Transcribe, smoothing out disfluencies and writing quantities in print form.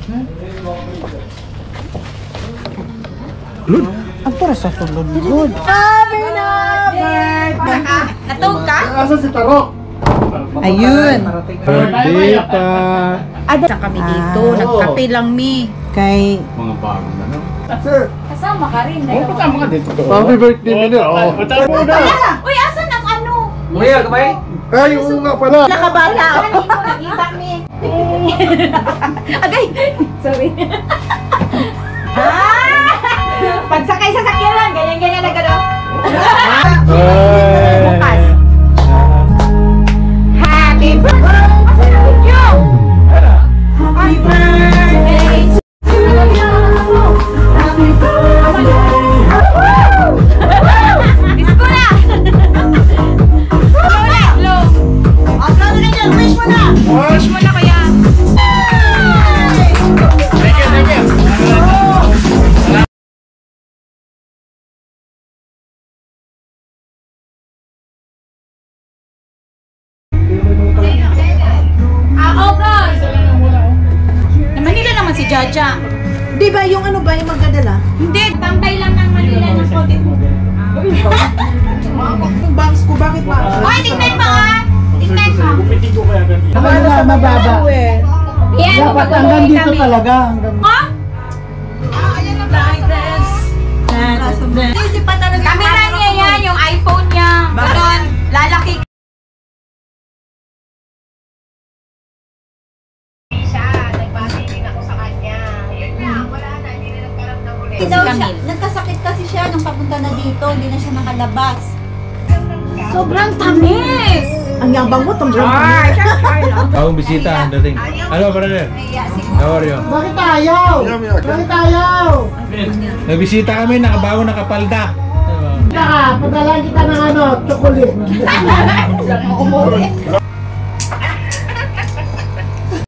Lud? Ang para sa sulod, Lud. Happy na birthday! Natog ka? Asa si Tarok? Ayun. Birthday pa. Ada sa kami dito. Nagkape lang mi. Kay... Mga bagong ano? Sir! Kasama ka rin. Oh, patama ka dito. Happy birthday, Milo. Oh. Patama na! Uy, asan ang ano? Uy, kamay? Ay, oo nga pala. Nakabala. Dito, nakita mi. Agay! Sorry. Pagsakay sa sakyanan, ganyan-ganyan na gano'n. Bukas. Happy birthday! Happy birthday! Happy birthday! Disco na! Upload na dyan! Wish mo na! Wish mo na kaya! Thank you, thank you. Manila naman si Jaja. Di ba yung ano ba yung magdadala? Hindi, tambay lang ng Manila ng konti. Yung bags ko, bakit ba? Hoy, tingnan mo ah! Tingnan mo. Wala, mababa. Yan, Dapat hanggang dito kami. talaga. Hanggang... Ha? Ayan na like this. Camera niya yan, yung iPhone niya. Ganon, lalaki. Nagkasakit kasi siya nung papunta na dito, hindi na siya nakalabas. Sobrang tamis! Ang yabang mo, tong Bagong bisita, dating. Hello, brother. How are you? Bakit ayaw? Bakit ayaw? Nagbisita kami, nakabago, nakapalda. Padala kita ng ano, chocolate.